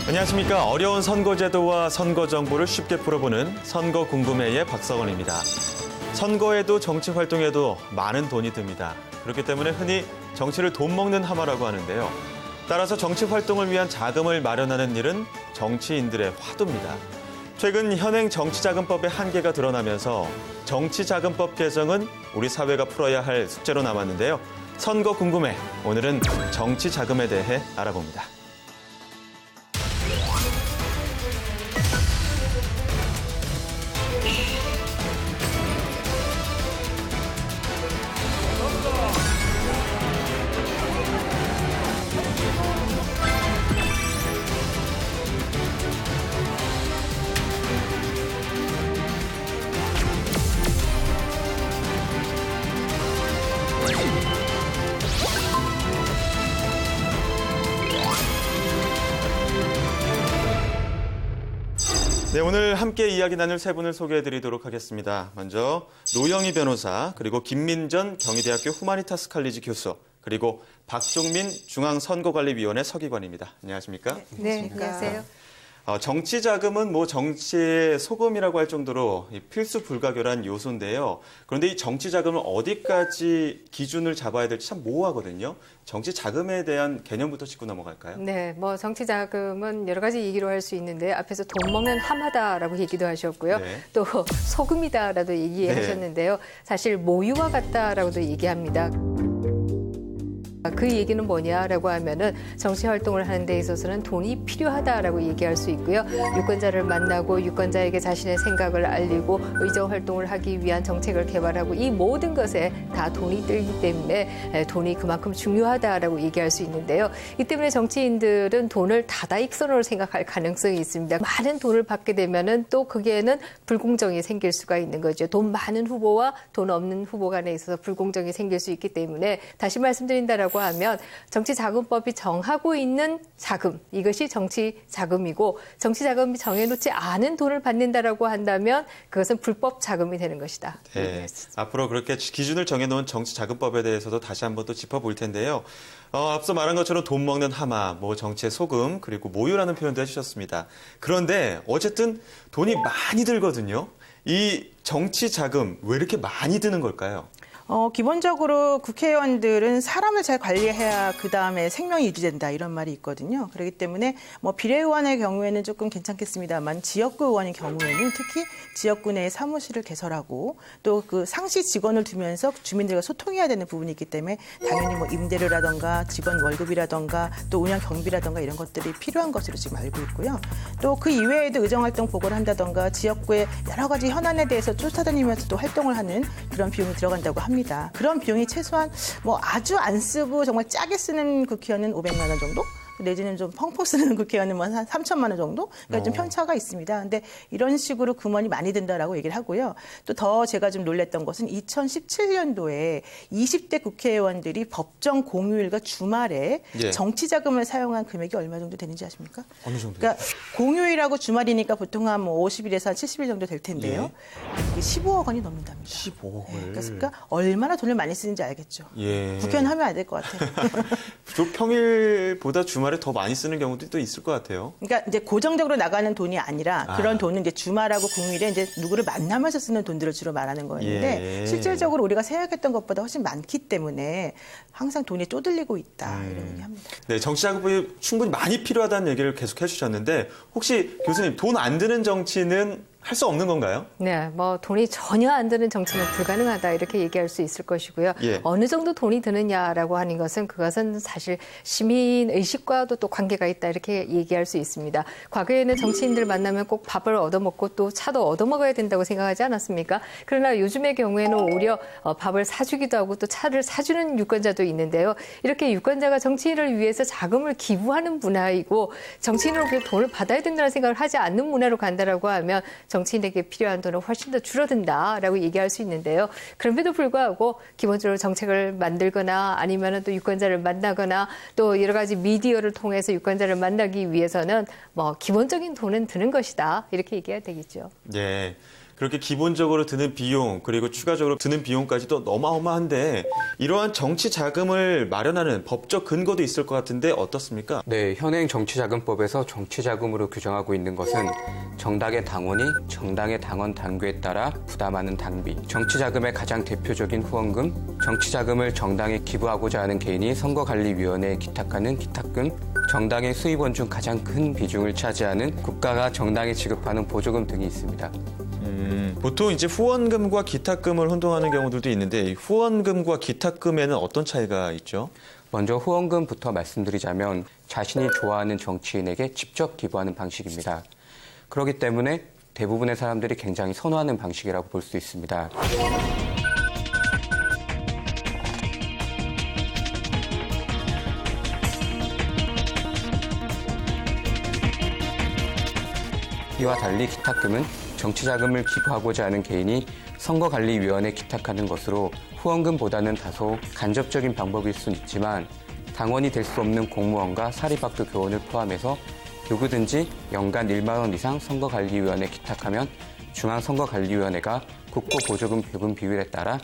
안녕하십니까. 어려운 선거제도와 선거 정보를 쉽게 풀어보는 선거 궁금해의 박성원입니다. 선거에도 정치 활동에도 많은 돈이 듭니다. 그렇기 때문에 흔히 정치를 돈 먹는 하마라고 하는데요. 따라서 정치 활동을 위한 자금을 마련하는 일은 정치인들의 화두입니다. 최근 현행 정치자금법의 한계가 드러나면서 정치자금법 개정은 우리 사회가 풀어야 할 숙제로 남았는데요. 선거 궁금해. 오늘은 정치자금에 대해 알아봅니다. 네, 오늘 함께 이야기 나눌 세 분을 소개해드리도록 하겠습니다. 먼저 노영희 변호사, 그리고 김민전 경희대학교 후마니타스 칼리지 교수, 그리고 박종민 중앙선거관리위원회 서기관입니다. 안녕하십니까? 네, 안녕하세요. 정치 자금은 정치의 소금이라고 할 정도로 필수 불가결한 요소인데요. 그런데 이 정치 자금을 어디까지 기준을 잡아야 될지 참 모호하거든요. 정치 자금에 대한 개념부터 짚고 넘어갈까요? 네, 정치 자금은 여러 가지 얘기로 할 수 있는데 앞에서 돈 먹는 하마다라고 얘기도 하셨고요. 네. 또 소금이다라도 얘기하셨는데요. 사실 모유와 같다라고도 얘기합니다. 그 얘기는 뭐냐라고 하면은 정치 활동을 하는 데 있어서는 돈이 필요하다라고 얘기할 수 있고요. 유권자를 만나고 유권자에게 자신의 생각을 알리고 의정 활동을 하기 위한 정책을 개발하고 이 모든 것에 다 돈이 들기 때문에 돈이 그만큼 중요하다라고 얘기할 수 있는데요. 이 때문에 정치인들은 돈을 다다익선으로 생각할 가능성이 있습니다. 많은 돈을 받게 되면은 또 거기에는 불공정이 생길 수가 있는 거죠. 돈 많은 후보와 돈 없는 후보 간에 있어서 불공정이 생길 수 있기 때문에 다시 말씀드린다라고 하면 정치자금법이 정하고 있는 자금, 이것이 정치자금이고 정치자금이 정해놓지 않은 돈을 받는다라고 한다면 그것은 불법 자금이 되는 것이다. 네, 앞으로 그렇게 기준을 정해놓은 정치자금법에 대해서도 다시 한번 또 짚어볼 텐데요. 앞서 말한 것처럼 돈 먹는 하마, 정치의 소금, 그리고 모유라는 표현도 해주셨습니다. 그런데 어쨌든 돈이 많이 들거든요. 이 정치자금 왜 이렇게 많이 드는 걸까요? 기본적으로 국회의원들은 사람을 잘 관리해야 그다음에 생명이 유지된다 이런 말이 있거든요. 그렇기 때문에 비례의원의 경우에는 조금 괜찮겠습니다만 지역구 의원의 경우에는 특히 지역구 내에 사무실을 개설하고 또 그 상시 직원을 두면서 주민들과 소통해야 되는 부분이 있기 때문에 당연히 임대료라든가 직원 월급이라든가 또 운영 경비라든가 이런 것들이 필요한 것으로 지금 알고 있고요. 또 그 이외에도 의정활동 보고를 한다든가 지역구의 여러 가지 현안에 대해서 쫓아다니면서 또 활동을 하는 그런 비용이 들어간다고 합니다. 그런 비용이 최소한 아주 안 쓰고 정말 짜게 쓰는 국회의원은 500만 원 정도? 내지는 좀 펑펑 쓰는 국회의원은 한 3천만 원 정도? 그러니까 좀 편차가 있습니다. 근데 이런 식으로 금원이 많이 든다라고 얘기를 하고요. 또 더 제가 좀 놀랬던 것은 2017년도에 20대 국회의원들이 법정 공휴일과 주말에 정치자금을 사용한 금액이 얼마 정도 되는지 아십니까? 어느 정도? 그러니까 공휴일하고 주말이니까 보통 한 50일에서 한 70일 정도 될 텐데요. 이게 15억 원이 넘는답니다. 15억을. 네, 그러니까 얼마나 돈을 많이 쓰는지 알겠죠. 국회의원 하면 안 될 것 같아요. 평일보다 주말에 더 많이 쓰는 경우도 또 있을 것 같아요. 그러니까 이제 고정적으로 나가는 돈이 아니라 그런 돈은 이제 주말하고 공휴일에 이제 누구를 만나면서 쓰는 돈들을 주로 말하는 거였는데 실질적으로 우리가 생각했던 것보다 훨씬 많기 때문에 항상 돈이 쪼들리고 있다 이런 얘기합니다. 네, 정치자금이 충분히 많이 필요하다는 얘기를 계속 해주셨는데 혹시 교수님 돈 안 드는 정치는 할 수 없는 건가요? 네, 돈이 전혀 안 드는 정치는 불가능하다 이렇게 얘기할 수 있을 것이고요. 어느 정도 돈이 드느냐라고 하는 것은 그것은 사실 시민 의식과도 또 관계가 있다 이렇게 얘기할 수 있습니다. 과거에는 정치인들 만나면 꼭 밥을 얻어먹고 또 차도 얻어먹어야 된다고 생각하지 않았습니까? 그러나 요즘의 경우에는 오히려 밥을 사주기도 하고 또 차를 사주는 유권자도 있는데요. 이렇게 유권자가 정치인을 위해서 자금을 기부하는 문화이고 정치인으로부터 돈을 받아야 된다는 생각을 하지 않는 문화로 간다라고 하면 정치인에게 필요한 돈은 훨씬 더 줄어든다라고 얘기할 수 있는데요. 그럼에도 불구하고 기본적으로 정책을 만들거나 아니면은 또 유권자를 만나거나 또 여러 가지 미디어를 통해서 유권자를 만나기 위해서는 기본적인 돈은 드는 것이다. 이렇게 얘기해야 되겠죠. 네. 그렇게 기본적으로 드는 비용 그리고 추가적으로 드는 비용까지도 어마어마한데 이러한 정치 자금을 마련하는 법적 근거도 있을 것 같은데 어떻습니까? 네, 현행 정치자금법에서 정치자금으로 규정하고 있는 것은 정당의 당원이 정당의 당원 당규에 따라 부담하는 당비, 정치자금의 가장 대표적인 후원금, 정치자금을 정당에 기부하고자 하는 개인이 선거관리위원회에 기탁하는 기탁금, 정당의 수입원 중 가장 큰 비중을 차지하는 국가가 정당에 지급하는 보조금 등이 있습니다. 보통 이제 후원금과 기탁금을 혼동하는 경우들도 있는데 이 후원금과 기탁금에는 어떤 차이가 있죠? 먼저 후원금부터 말씀드리자면 자신이 좋아하는 정치인에게 직접 기부하는 방식입니다. 그렇기 때문에 대부분의 사람들이 굉장히 선호하는 방식이라고 볼 수 있습니다. 이와 달리 기탁금은 정치자금을 기부하고자 하는 개인이 선거관리위원회에 기탁하는 것으로 후원금보다는 다소 간접적인 방법일 수는 있지만 당원이 될 수 없는 공무원과 사립학교 교원을 포함해서 누구든지 연간 1만 원 이상 선거관리위원회에 기탁하면 중앙선거관리위원회가 국고보조금 배분 비율에 따라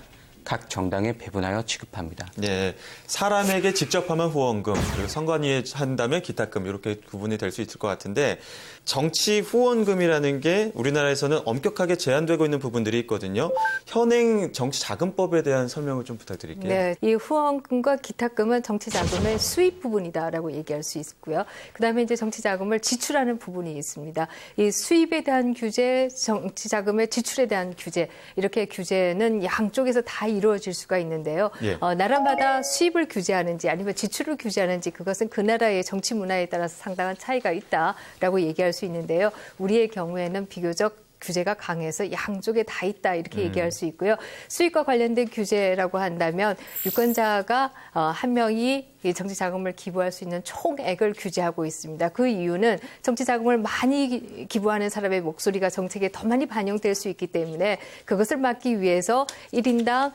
각 정당에 배분하여 지급합니다. 네, 사람에게 직접 하면 후원금, 그리고 선관위에 한다면 기탁금 이렇게 구분이 될 수 있을 것 같은데 정치 후원금이라는 게 우리나라에서는 엄격하게 제한되고 있는 부분들이 있거든요. 현행 정치자금법에 대한 설명을 좀 부탁드릴게요. 네, 이 후원금과 기탁금은 정치자금의 수입 부분이다라고 얘기할 수 있고요. 그다음에 이제 정치자금을 지출하는 부분이 있습니다. 이 수입에 대한 규제, 정치자금의 지출에 대한 규제 이렇게 규제는 양쪽에서 다 이루어질 수가 있는데요. 예. 나라마다 수입을 규제하는지 아니면 지출을 규제하는지 그것은 그 나라의 정치 문화에 따라서 상당한 차이가 있다라고 얘기할 수 있는데요. 우리의 경우에는 비교적 규제가 강해서 양쪽에 다 있다 이렇게 얘기할 수 있고요. 수익과 관련된 규제라고 한다면 유권자가 한 명이 이 정치자금을 기부할 수 있는 총액을 규제하고 있습니다. 그 이유는 정치자금을 많이 기부하는 사람의 목소리가 정책에 더 많이 반영될 수 있기 때문에 그것을 막기 위해서 1인당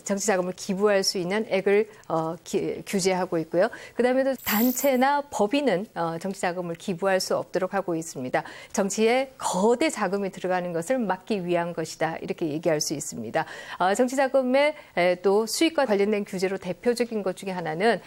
정치자금을 기부할 수 있는 액을 규제하고 있고요. 그다음에 또 단체나 법인은 정치자금을 기부할 수 없도록 하고 있습니다. 정치에 거대 자금이 들어가는 것을 막기 위한 것이다. 이렇게 얘기할 수 있습니다. 정치자금의 또 수익과 관련된 규제로 대표적인 것 중에 하나는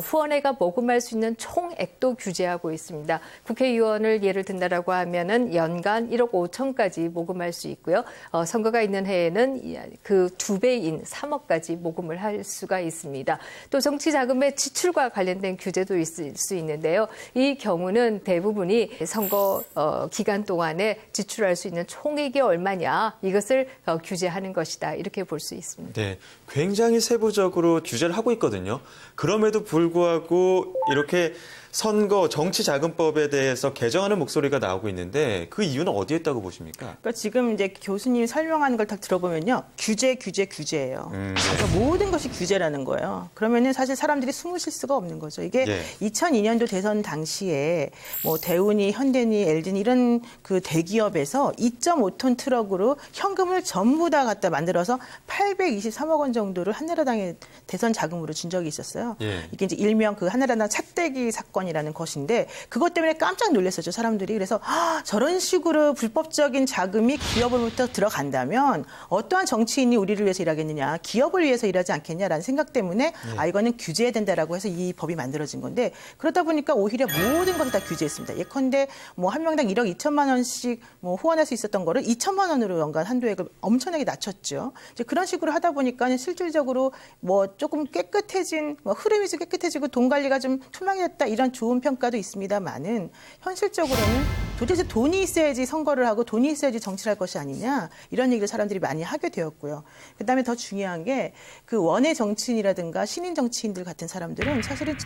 후원회가 모금할 수 있는 총액도 규제하고 있습니다. 국회의원을 예를 든다라고 하면은 연간 1억 5천까지 모금할 수 있고요. 선거가 있는 해에는 그 2배인 3억까지 모금을 할 수가 있습니다. 또 정치자금의 지출과 관련된 규제도 있을 수 있는데요. 이 경우는 대부분이 선거 기간 동안에 지출할 수 있는 총액이 얼마냐 이것을 규제하는 것이다. 이렇게 볼 수 있습니다. 네, 굉장히 세부적으로 규제를 하고 있거든요. 그럼에도 불구하고 이렇게 선거 정치자금법에 대해서 개정하는 목소리가 나오고 있는데 그 이유는 어디에 있다고 보십니까? 그러니까 지금 이제 교수님이 설명하는 걸 다 들어보면요. 규제예요. 그러니까 모든 것이 규제라는 거예요. 그러면은 사실 사람들이 숨을 쉴 수가 없는 거죠. 이게 2002년도 대선 당시에 뭐 대우니, 현대니, LG니 이런 그 대기업에서 2.5톤 트럭으로 현금을 전부 다 갖다 만들어서 823억 원 정도를 한나라당에 대선 자금으로 준 적이 있었어요. 이게 이제 일명 그 한나라당 찻대기 사건이라는 것인데 그것 때문에 깜짝 놀랐었죠, 사람들이. 그래서 저런 식으로 불법적인 자금이 기업으로부터 들어간다면 어떠한 정치인이 우리를 위해서 일하겠느냐, 기업을 위해서 일하지 않겠냐라는 생각 때문에 이거는 규제해야 된다라고 해서 이 법이 만들어진 건데 그러다 보니까 오히려 모든 것을 다 규제했습니다. 예컨대 뭐 한 명당 1억 2천만 원씩 뭐 후원할 수 있었던 거를 2천만 원으로 연간 한도액을 엄청나게 낮췄죠. 이제 그런 식으로 하다 보니까 실질적으로 뭐 조금 깨끗해진 흐름이 좀 깨끗해지고 돈 관리가 좀 투명해졌다 이런 좋은 평가도 있습니다만은 현실적으로는 도대체 돈이 있어야지 선거를 하고 돈이 있어야지 정치를 할 것이 아니냐 이런 얘기를 사람들이 많이 하게 되었고요. 그다음에 더 중요한 게 그 원외 정치인이라든가 신인 정치인들 같은 사람들은 사실은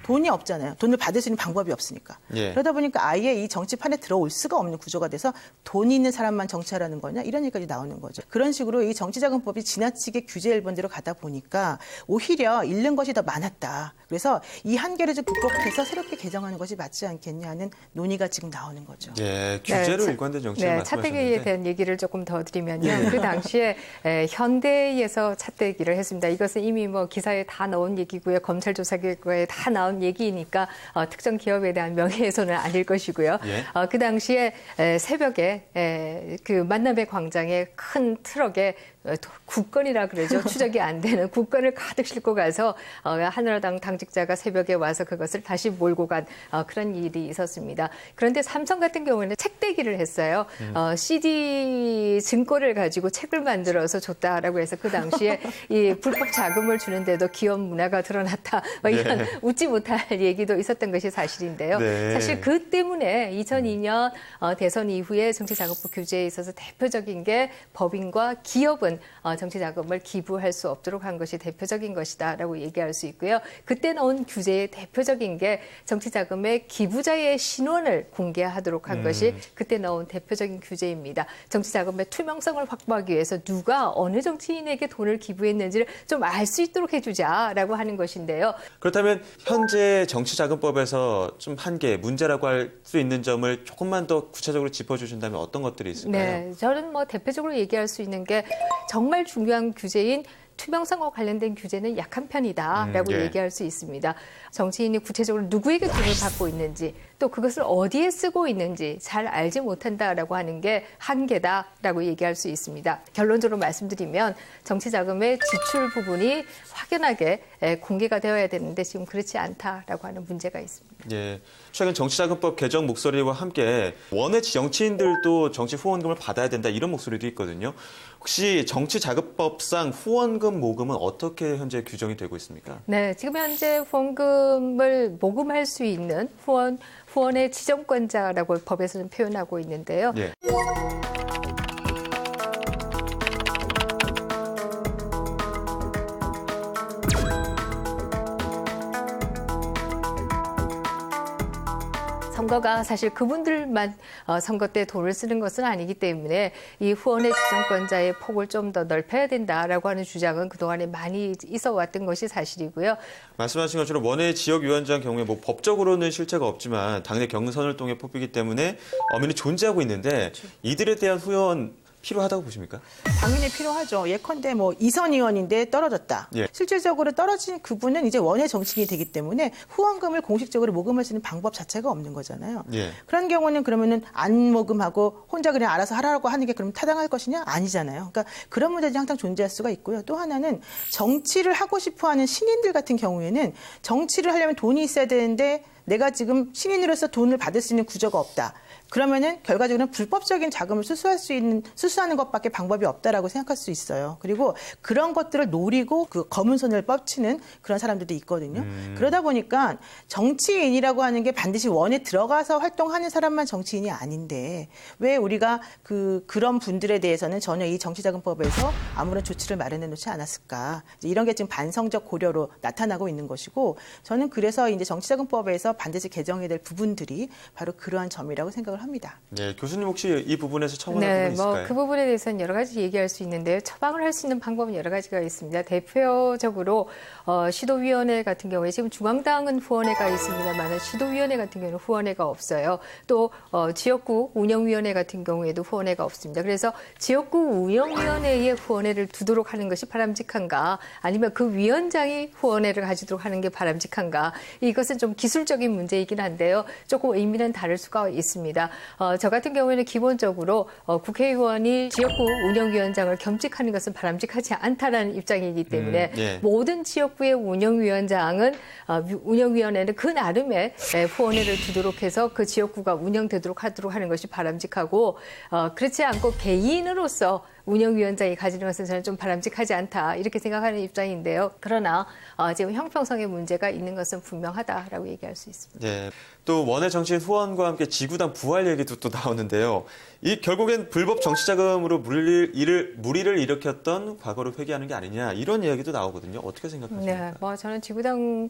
돈이 없잖아요. 돈을 받을 수 있는 방법이 없으니까. 그러다 보니까 아예 이 정치판에 들어올 수가 없는 구조가 돼서 돈이 있는 사람만 정치하라는 거냐 이런 얘기까지 나오는 거죠. 그런 식으로 이 정치자금법이 지나치게 규제 일본대로 가다 보니까 오히려 잃는 것이 더 많았다. 그래서 이 한계를 좀 극복해서 새롭게 개정하는 것이 맞지 않겠냐 하는 논의가 지금 나오는 거죠. 예, 규제로 일관된 정책을 말씀하셨는데. 차떼기에 대한 얘기를 조금 더 드리면요. 그 당시에 현대에서 차떼기를 했습니다. 이것은 이미 뭐 기사에 다 나온 얘기고요. 검찰 조사 결과에 다 나온 그런 얘기니까 특정 기업에 대한 명예훼손은 아닐 것이고요. 예. 그 당시에 새벽에 그 만남의 광장에 큰 트럭에 국건이라 그러죠. 추적이 안 되는 국건을 가득 싣고 가서 한나라당 당직자가 새벽에 와서 그것을 다시 몰고 간 그런 일이 있었습니다. 그런데 삼성 같은 경우에는 책대기를 했어요. CD 증거를 가지고 책을 만들어서 줬다라고 해서 그 당시에 이 불법 자금을 주는데도 기업 문화가 드러났다. 이런 웃지 못할 얘기도 있었던 것이 사실인데요. 네. 사실 그 때문에 2002년 대선 이후에 정치자금법 규제에 있어서 대표적인 게 법인과 기업은 정치자금을 기부할 수 없도록 한 것이 대표적인 것이다라고 얘기할 수 있고요. 그때 나온 규제의 대표적인 게 정치자금의 기부자의 신원을 공개하도록 한 것이 그때 나온 대표적인 규제입니다. 정치자금의 투명성을 확보하기 위해서 누가 어느 정치인에게 돈을 기부했는지를 좀 알 수 있도록 해주자라고 하는 것인데요. 그렇다면 현재 정치자금법에서 좀 한계, 문제라고 할 수 있는 점을 조금만 더 구체적으로 짚어주신다면 어떤 것들이 있을까요? 네, 저는 대표적으로 얘기할 수 있는 게 정말 중요한 규제인 투명성과 관련된 규제는 약한 편이다라고 얘기할 수 있습니다. 정치인이 구체적으로 누구에게 돈을 받고 있는지 또 그것을 어디에 쓰고 있는지 잘 알지 못한다라고 하는 게 한계다라고 얘기할 수 있습니다. 결론적으로 말씀드리면 정치자금의 지출 부분이 확연하게 공개가 되어야 되는데 지금 그렇지 않다라고 하는 문제가 있습니다. 예, 최근 정치자금법 개정 목소리와 함께 원외 정치인들도 정치 후원금을 받아야 된다 이런 목소리도 있거든요. 혹시 정치자금법상 후원금 모금은 어떻게 현재 규정이 되고 있습니까? 네, 지금 현재 후원금을 모금할 수 있는 후원의 지정권자라고 법에서는 표현하고 있는데요. 예. 선거가 사실 그분들만 선거 때 돈을 쓰는 것은 아니기 때문에 이 후원의 지정권자의 폭을 좀 더 넓혀야 된다라고 하는 주장은 그동안에 많이 있어 왔던 것이 사실이고요. 말씀하신 것처럼 원외 지역위원장 경우에 법적으로는 실체가 없지만 당내 경선을 통해 뽑히기 때문에 엄연히 존재하고 있는데 이들에 대한 후원 필요하다고 보십니까? 당연히 필요하죠. 예컨대 이선 의원인데 떨어졌다. 예. 실질적으로 떨어진 그분은 이제 원외 정치인이 되기 때문에 후원금을 공식적으로 모금할 수 있는 방법 자체가 없는 거잖아요. 예. 그런 경우는 그러면은 안 모금하고 혼자 그냥 알아서 하라고 하는 게 그럼 타당할 것이냐? 아니잖아요. 그러니까 그런 문제들이 항상 존재할 수가 있고요. 또 하나는 정치를 하고 싶어하는 신인들 같은 경우에는 정치를 하려면 돈이 있어야 되는데 내가 지금 신인으로서 돈을 받을 수 있는 구조가 없다. 그러면은 결과적으로는 불법적인 자금을 수수하는 것밖에 방법이 없다라고 생각할 수 있어요. 그리고 그런 것들을 노리고 그 검은 손을 뻗치는 그런 사람들도 있거든요. 그러다 보니까 정치인이라고 하는 게 반드시 원에 들어가서 활동하는 사람만 정치인이 아닌데 왜 우리가 그런 분들에 대해서는 전혀 이 정치자금법에서 아무런 조치를 마련해 놓지 않았을까? 이런 게 지금 반성적 고려로 나타나고 있는 것이고 저는 그래서 이제 정치자금법에서 반드시 개정해야 될 부분들이 바로 그러한 점이라고 생각을 합니다. 네, 교수님 혹시 이 부분에서 처방할 부분 있을까요? 그 부분에 대해서는 여러 가지 얘기할 수 있는데요. 처방을 할 수 있는 방법은 여러 가지가 있습니다. 대표적으로 시도위원회 같은 경우에 지금 중앙당은 후원회가 있습니다만 시도위원회 같은 경우는 후원회가 없어요. 또 지역구 운영위원회 같은 경우에도 후원회가 없습니다. 그래서 지역구 운영위원회에 후원회를 두도록 하는 것이 바람직한가 아니면 그 위원장이 후원회를 가지도록 하는 게 바람직한가 이것은 좀 기술적인 문제이긴 한데요. 조금 의미는 다를 수가 있습니다. 저 같은 경우에는 기본적으로 국회의원이 지역구 운영위원장을 겸직하는 것은 바람직하지 않다라는 입장이기 때문에 모든 지역구의 운영위원장은 운영위원회는 그 나름의 후원회를 두도록 해서 그 지역구가 운영되도록 하도록 하는 것이 바람직하고 그렇지 않고 개인으로서 운영위원장이 가지는 것은 저는 좀 바람직하지 않다 이렇게 생각하는 입장인데요. 그러나 지금 형평성의 문제가 있는 것은 분명하다라고 얘기할 수 있습니다. 네. 또 원외 정치인 후원과 함께 지구당 부활 얘기도 또 나오는데요. 이 결국엔 불법 정치자금으로 무리를 일으켰던 과거를 회귀하는 게 아니냐 이런 이야기도 나오거든요. 어떻게 생각하십니까? 네, 저는 지구당의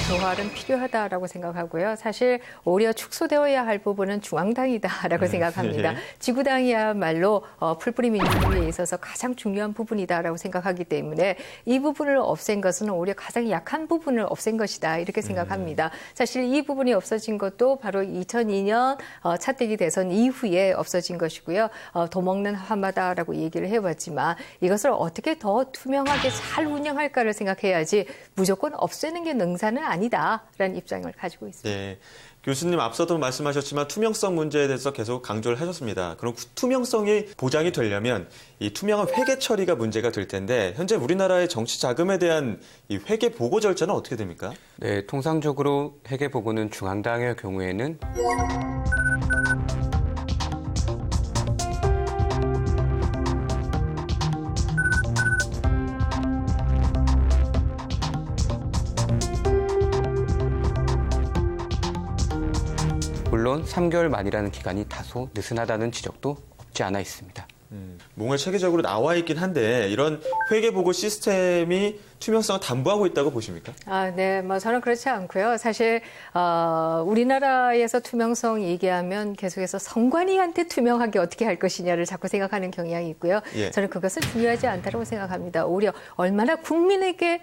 부활은 필요하다라고 생각하고요. 사실 오히려 축소되어야 할 부분은 중앙당이다라고 생각합니다. 지구당이야말로 풀뿌리 민주주의 정치에 있어서 가장 중요한 부분이다라고 생각하기 때문에 이 부분을 없앤 것은 오히려 가장 약한 부분을 없앤 것이다 이렇게 생각합니다. 사실 이 부분이 없어진 것도 바로 2002년 차떼기 대선 이후에 없어진 것이고요. 도먹는 하마다라고 얘기를 해봤지만 이것을 어떻게 더 투명하게 잘 운영할까를 생각해야지 무조건 없애는 게 능사는 아니다라는 입장을 가지고 있습니다. 네. 교수님 앞서도 말씀하셨지만 투명성 문제에 대해서 계속 강조를 하셨습니다. 그럼 투명성이 보장이 되려면 이 투명한 회계 처리가 문제가 될 텐데 현재 우리나라의 정치 자금에 대한 이 회계 보고 절차는 어떻게 됩니까? 네, 통상적으로 회계 보고는 중앙당의 경우에는 물론 3개월 만이라는 기간이 다소 느슨하다는 지적도 없지 않아 있습니다. 뭔가 체계적으로 나와 있긴 한데 이런 회계 보고 시스템이 투명성을 담보하고 있다고 보십니까? 네, 저는 그렇지 않고요. 사실 우리나라에서 투명성 얘기하면 계속해서 선관위한테 투명하게 어떻게 할 것이냐를 자꾸 생각하는 경향이 있고요. 예. 저는 그것은 중요하지 않다고 생각합니다. 오히려 얼마나 국민에게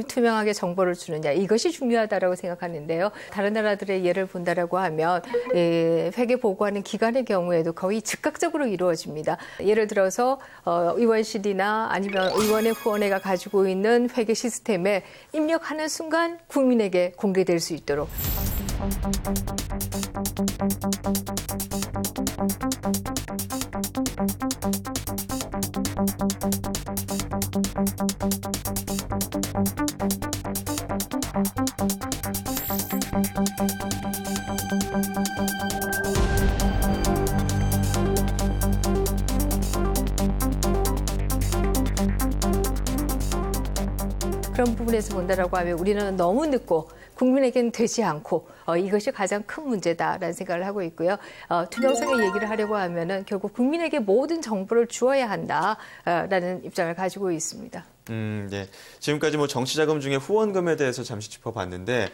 투명하게 정보를 주느냐 이것이 중요하다고 생각하는데요. 다른 나라들의 예를 본다라고 하면 회계 보고하는 기관의 경우에도 거의 즉각적으로 이루어집니다. 예를 들어서 의원실이나 아니면 의원의 후원회가 가지고 있는 회계 시스템에 입력하는 순간 국민에게 공개될 수 있도록. 그런 부분에서 본다라고 하면 우리는 너무 늦고 국민에게는 되지 않고 이것이 가장 큰 문제다라는 생각을 하고 있고요. 투명성의 얘기를 하려고 하면은 결국 국민에게 모든 정보를 주어야 한다라는 입장을 가지고 있습니다. 네. 지금까지 정치자금 중에 후원금에 대해서 잠시 짚어봤는데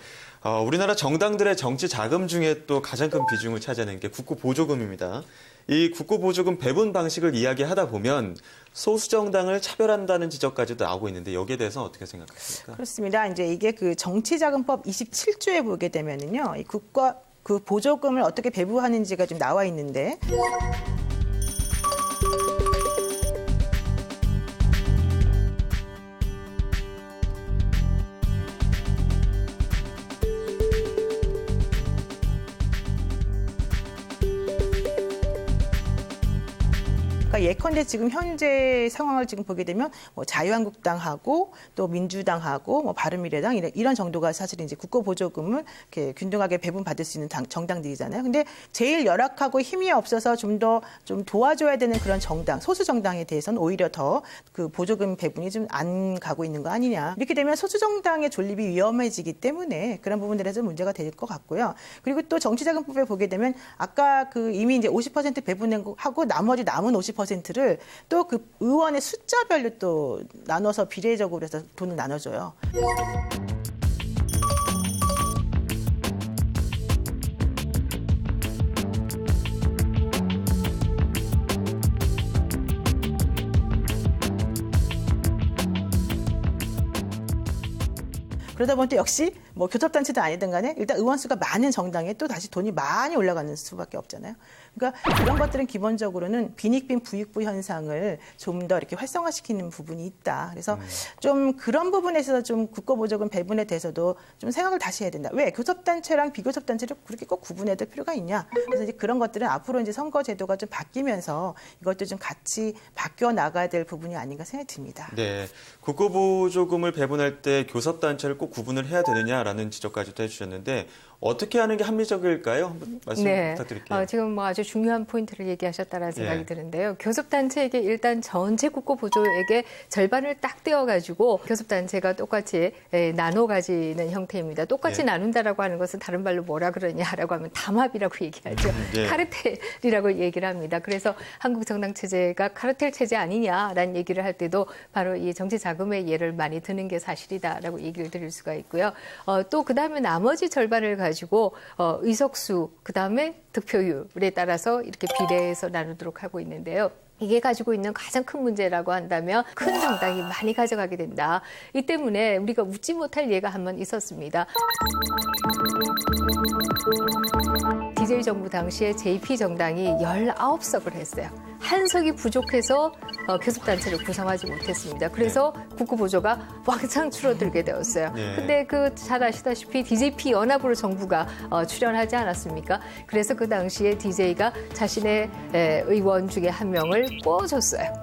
우리나라 정당들의 정치 자금 중에 또 가장 큰 비중을 차지하는 게 국고보조금입니다. 이 국고보조금 배분 방식을 이야기하다 보면 소수 정당을 차별한다는 지적까지도 나오고 있는데 여기에 대해서 어떻게 생각하십니까? 그렇습니다. 이제 이게 그 정치자금법 27조에 보게 되면은요, 이 국가 그 보조금을 어떻게 배부하는지가 좀 나와 있는데. 예컨대 지금 현재 상황을 지금 보게 되면 자유한국당하고 또 민주당하고 바른미래당 이런 정도가 사실 이제 국고보조금을 이렇게 균등하게 배분받을 수 있는 정당들이잖아요. 근데 제일 열악하고 힘이 없어서 좀 도와줘야 되는 그런 정당, 소수 정당에 대해서는 오히려 더 그 보조금 배분이 좀 안 가고 있는 거 아니냐. 이렇게 되면 소수 정당의 존립이 위험해지기 때문에 그런 부분들에서 문제가 될 것 같고요. 그리고 또 정치자금법에 보게 되면 아까 그 이미 이제 50% 배분하고 나머지 남은 50%를 또 그 의원의 숫자별로 또 나눠서 비례적으로 해서 돈을 나눠줘요. 그러다 보니 또 역시 교섭단체도 아니든 간에 일단 의원 수가 많은 정당에 또 다시 돈이 많이 올라가는 수밖에 없잖아요. 그러니까 그런 것들은 기본적으로는 빈익빈 부익부 현상을 좀 더 이렇게 활성화시키는 부분이 있다. 그래서 좀 그런 부분에 있어서 좀 국고보조금 배분에 대해서도 좀 생각을 다시 해야 된다. 왜 교섭단체랑 비교섭단체를 그렇게 꼭 구분해야 될 필요가 있냐. 그래서 이제 그런 것들은 앞으로 이제 선거제도가 좀 바뀌면서 이것도 좀 같이 바뀌어 나가야 될 부분이 아닌가 생각이 듭니다. 네, 국고보조금을 배분할 때 교섭단체를 꼭 구분을 해야 되느냐라는 지적까지도 해주셨는데 어떻게 하는 게 합리적일까요? 한번 말씀 부탁드릴게요. 지금 아주 중요한 포인트를 얘기하셨다는 생각이 드는데요. 교섭단체에게 일단 전체 국고보조액의 절반을 딱 떼어가지고 교섭단체가 똑같이 나눠 가지는 형태입니다. 똑같이 나눈다라고 하는 것은 다른 말로 뭐라 그러냐라고 하면 담합이라고 얘기하죠. 카르텔이라고 얘기를 합니다. 그래서 한국 정당 체제가 카르텔 체제 아니냐라는 얘기를 할 때도 바로 이 정치 자금의 예를 많이 드는 게 사실이다라고 얘기를 드릴 수가 있고요. 또 그다음에 나머지 절반을 가지고 의석수 그다음에 득표율에 따라서 이렇게 비례해서 나누도록 하고 있는데요. 이게 가지고 있는 가장 큰 문제라고 한다면 큰 정당이 많이 가져가게 된다. 이 때문에 우리가 웃지 못할 예가 한 번 있었습니다. DJ 정부 당시에 JP 정당이 19석을 했어요. 한 석이 부족해서 교섭단체를 구성하지 못했습니다. 그래서 국고 보조가 왕창 줄어들게 되었어요. 근데 잘 아시다시피 DJP 연합으로 정부가 출연하지 않았습니까? 그래서 그 당시에 DJ가 자신의 의원 중에 한 명을 꿔줬어요.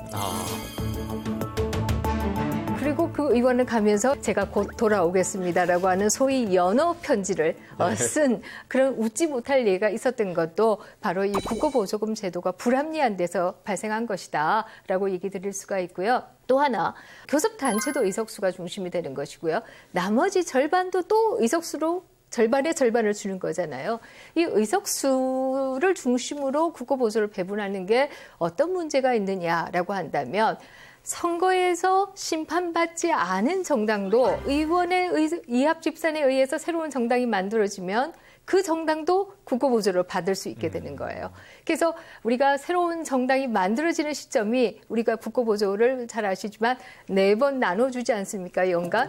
그리고 그 의원을 가면서 제가 곧 돌아오겠습니다라고 하는 소위 연어 편지를 쓴 그런 웃지 못할 예가 있었던 것도 바로 이 국고보조금 제도가 불합리한 데서 발생한 것이다라고 얘기 드릴 수가 있고요. 또 하나, 교섭단체도 의석수가 중심이 되는 것이고요. 나머지 절반도 또 의석수로 절반의 절반을 주는 거잖아요. 이 의석수를 중심으로 국고보조를 배분하는 게 어떤 문제가 있느냐라고 한다면 선거에서 심판받지 않은 정당도 의원의 이합 집산에 의해서 새로운 정당이 만들어지면 그 정당도 국고보조를 받을 수 있게 되는 거예요. 그래서 우리가 새로운 정당이 만들어지는 시점이 우리가 국고보조를 잘 아시지만 4번 나눠주지 않습니까, 연간?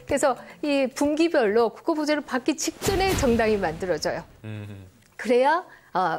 그래서 이 분기별로 국고보조를 받기 직전에 정당이 만들어져요. 그래야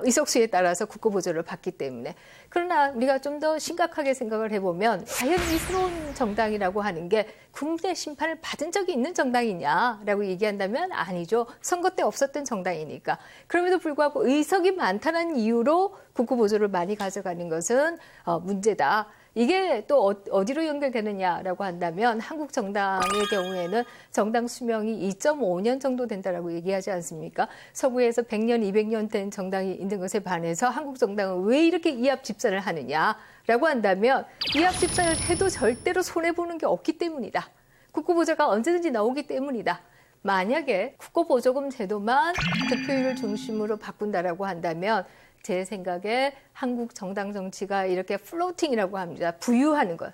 의석수에 따라서 국고보조를 받기 때문에. 그러나 우리가 좀 더 심각하게 생각을 해보면 과연 이 새로운 정당이라고 하는 게 국내 심판을 받은 적이 있는 정당이냐라고 얘기한다면 아니죠. 선거 때 없었던 정당이니까. 그럼에도 불구하고 의석이 많다는 이유로 국고보조를 많이 가져가는 것은 문제다. 이게 또 어디로 연결되느냐라고 한다면 한국 정당의 경우에는 정당 수명이 2.5년 정도 된다라고 얘기하지 않습니까? 서구에서 100년, 200년 된 정당이 있는 것에 반해서 한국 정당은 왜 이렇게 이합 집산을 하느냐라고 한다면 이합 집산을 해도 절대로 손해보는 게 없기 때문이다. 국고보조가 언제든지 나오기 때문이다. 만약에 국고보조금 제도만 득표율을 중심으로 바꾼다라고 한다면 제 생각에 한국 정당 정치가 이렇게 플로팅이라고 합니다. 부유하는 것,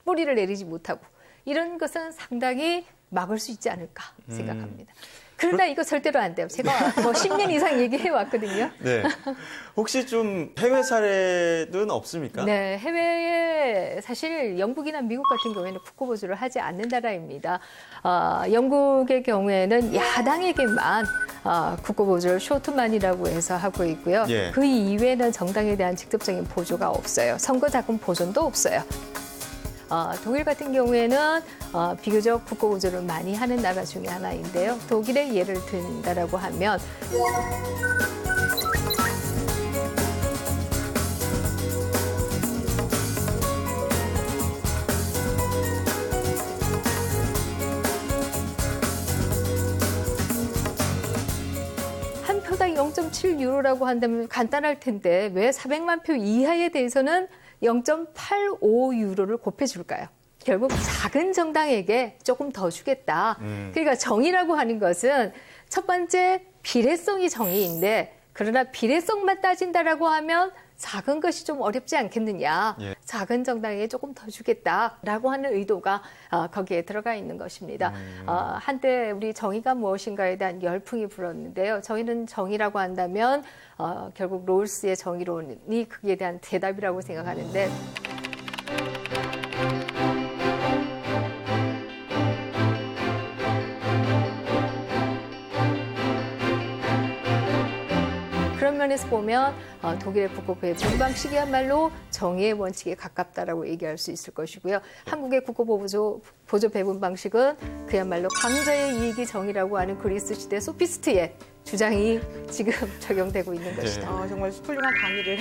뿌리를 내리지 못하고 이런 것은 상당히 막을 수 있지 않을까 생각합니다. 그러나 이거 절대로 안 돼요. 제가 뭐 10년 이상 얘기해 왔거든요. 네. 혹시 좀 해외 사례는 없습니까? 네, 해외에 사실 영국이나 미국 같은 경우에는 국고보조를 하지 않는 나라입니다. 영국의 경우에는 야당에게만 국고보조를 쇼트만이라고 해서 하고 있고요. 예. 그 이외에는 정당에 대한 직접적인 보조가 없어요. 선거자금 보존도 없어요. 독일 같은 경우에는 비교적 국고보조를 많이 하는 나라 중에 하나인데요. 독일의 예를 든다라고 하면 한 표당 0.7유로라고 한다면 간단할 텐데 왜 400만 표 이하에 대해서는 0.85유로를 곱해줄까요? 결국 작은 정당에게 조금 더 주겠다. 그러니까 정의라고 하는 것은 첫 번째 비례성이 정의인데 그러나 비례성만 따진다라고 하면 작은 것이 좀 어렵지 않겠느냐. 예. 작은 정당에게 조금 더 주겠다라고 하는 의도가 거기에 들어가 있는 것입니다. 한때 우리 정의가 무엇인가에 대한 열풍이 불었는데요. 저희는 정의라고 한다면 결국 롤스의 정의론이 그에 대한 대답이라고 생각하는데 그런 면에서 보면 독일의 국고 배분 방식이야말로 정의의 원칙에 가깝다라고 얘기할 수 있을 것이고요. 한국의 국고 보조 배분 방식은 그야말로 강자의 이익이 정의라고 하는 그리스 시대 소피스트의 주장이 지금 적용되고 있는 것이다. 정말 훌륭한 강의를.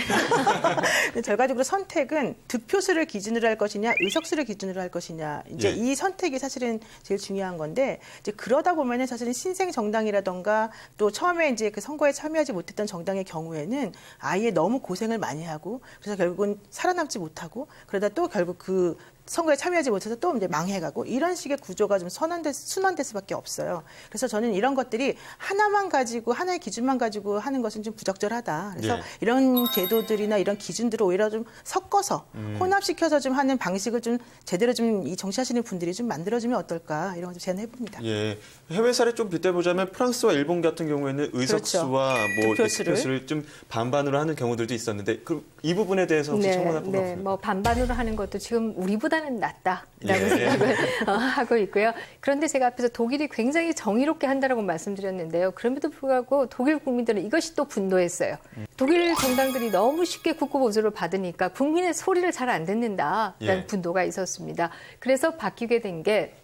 결과적으로 선택은 득표수를 기준으로 할 것이냐, 의석수를 기준으로 할 것이냐. 이제 이 선택이 사실은 제일 중요한 건데, 이제 그러다 보면은 사실은 신생 정당이라던가 또 처음에 이제 그 선거에 참여하지 못했던 정당의 경우에는 아예 너무 고생을 많이 하고, 그래서 결국은 살아남지 못하고, 그러다 또 결국 그 선거에 참여하지 못해서 또 이제 망해가고 이런 식의 구조가 좀 순환될 수밖에 없어요. 그래서 저는 이런 것들이 하나만 가지고 하나의 기준만 가지고 하는 것은 좀 부적절하다. 그래서 예. 이런 제도들이나 이런 기준들을 오히려 좀 섞어서 혼합시켜서 좀 하는 방식을 좀 제대로 좀 이 정치하시는 분들이 좀 만들어주면 어떨까 이런 걸 좀 제안해 봅니다. 예, 해외 사례 좀 빗대보자면 프랑스와 일본 같은 경우에는 의석수와 뭐 득표수를 좀 반반으로 하는 경우들도 있었는데 그럼 이 부분에 대해서 혹시 첨언할 부분 없습니까? 뭐 반반으로 하는 것도 지금 우리보다는 낫다라고 예. 생각을 하고 있고요. 그런데 제가 앞에서 독일이 굉장히 정의롭게 한다라고 말씀드렸는데요. 그럼에도 불구하고 독일 국민들은 이것이 또 분노했어요. 독일 정당들이 너무 쉽게 국고보조를 받으니까 국민의 소리를 잘 안 듣는다라는 예. 분노가 있었습니다. 그래서 바뀌게 된 게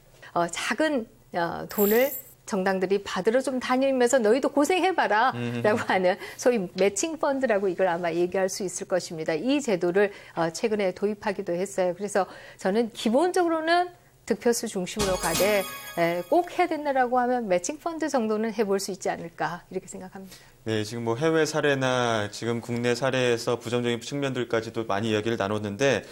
작은 돈을 정당들이 받으러 좀 다니면서 너희도 고생해봐라 라고 하는 소위 매칭 펀드라고 이걸 아마 얘기할 수 있을 것입니다. 이 제도를 최근에 도입하기도 했어요. 그래서 저는 기본적으로는 득표수 중심으로 가되 꼭 해야 된다라고 하면 매칭 펀드 정도는 해볼 수 있지 않을까 이렇게 생각합니다. 네, 지금 뭐 해외 사례나 지금 국내 사례에서 부정적인 측면들까지도 많이 이야기를 나눴는데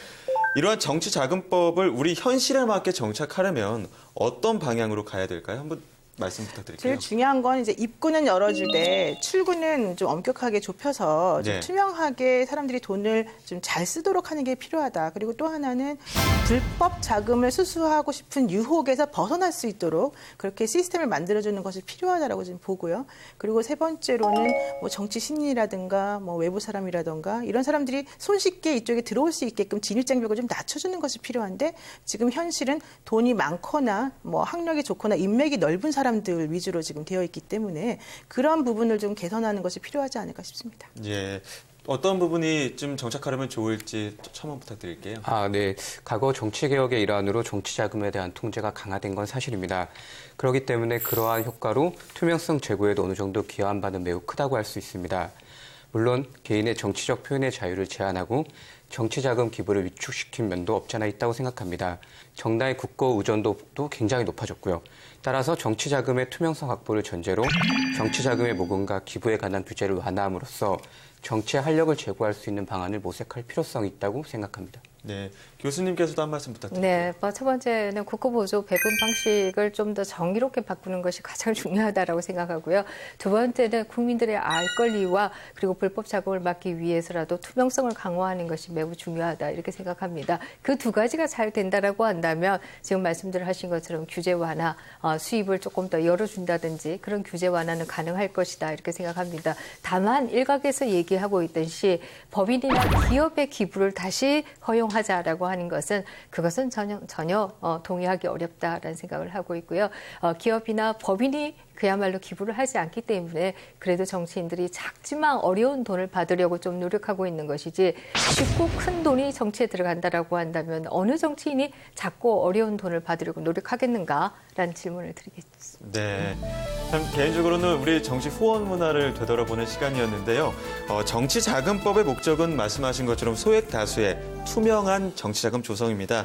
이러한 정치자금법을 우리 현실에 맞게 정착하려면 어떤 방향으로 가야 될까요? 한번 말씀 부탁드릴게요. 제일 중요한 건 이제 입구는 열어주되 출구는 좀 엄격하게 좁혀서 좀 네. 투명하게 사람들이 돈을 좀 잘 쓰도록 하는 게 필요하다. 그리고 또 하나는 불법 자금을 수수하고 싶은 유혹에서 벗어날 수 있도록 그렇게 시스템을 만들어주는 것이 필요하다라고 지금 보고요. 그리고 세 번째로는 뭐 정치 신인이라든가 뭐 외부 사람이라든가 이런 사람들이 손쉽게 이쪽에 들어올 수 있게끔 진입장벽을 좀 낮춰주는 것이 필요한데 지금 현실은 돈이 많거나 뭐 학력이 좋거나 인맥이 넓은 사람들 위주로 지금 되어 있기 때문에 그런 부분을 좀 개선하는 것이 필요하지 않을까 싶습니다. 예. 어떤 부분이 좀 정착하려면 좋을지 첨언 부탁드릴게요. 네. 과거 정치개혁의 일환으로 정치자금에 대한 통제가 강화된 건 사실입니다. 그렇기 때문에 그러한 효과로 투명성 제고에도 어느 정도 기여한 바는 매우 크다고 할 수 있습니다. 물론 개인의 정치적 표현의 자유를 제한하고 정치자금 기부를 위축시킨 면도 없지 않아 있다고 생각합니다. 정당의 국고 의존도도 굉장히 높아졌고요. 따라서 정치자금의 투명성 확보를 전제로 정치자금의 모금과 기부에 관한 규제를 완화함으로써 정치의 활력을 제고할 수 있는 방안을 모색할 필요성이 있다고 생각합니다. 네, 교수님께서도 한 말씀 부탁드립니다. 네, 첫 번째는 국고보조 배분 방식을 좀 더 정의롭게 바꾸는 것이 가장 중요하다라고 생각하고요. 두 번째는 국민들의 알 권리와 그리고 불법 자금을 막기 위해서라도 투명성을 강화하는 것이 매우 중요하다 이렇게 생각합니다. 그 두 가지가 잘 된다라고 한다면 지금 말씀들 하신 것처럼 규제 완화, 수입을 조금 더 열어준다든지 그런 규제 완화는 가능할 것이다 이렇게 생각합니다. 다만 일각에서 얘기하고 있듯이 법인이나 기업의 기부를 다시 허용하자라고 하는 것은 그것은 전혀 동의하기 어렵다라는 생각을 하고 있고요. 기업이나 법인이 그야말로 기부를 하지 않기 때문에 그래도 정치인들이 작지만 어려운 돈을 받으려고 좀 노력하고 있는 것이지 쉽고 큰 돈이 정치에 들어간다라고 한다면 어느 정치인이 작고 어려운 돈을 받으려고 노력하겠는가라는 질문을 드리겠습니다. 네, 참 개인적으로는 우리 정치 후원 문화를 되돌아보는 시간이었는데요. 정치자금법의 목적은 말씀하신 것처럼 소액 다수의 투명한 정치자금 조성입니다.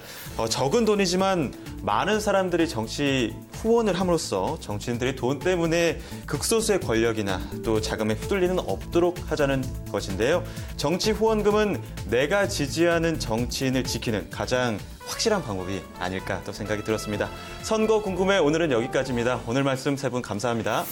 적은 돈이지만 많은 사람들이 정치 후원을 함으로써 정치인들이 돈 때문에 극소수의 권력이나 또 자금에 휘둘리는 없도록 하자는 것인데요. 정치 후원금은 내가 지지하는 정치인을 지키는 가장 확실한 방법이 아닐까 또 생각이 들었습니다. 선거 궁금해 오늘은 여기까지입니다. 오늘 말씀 세 분 감사합니다.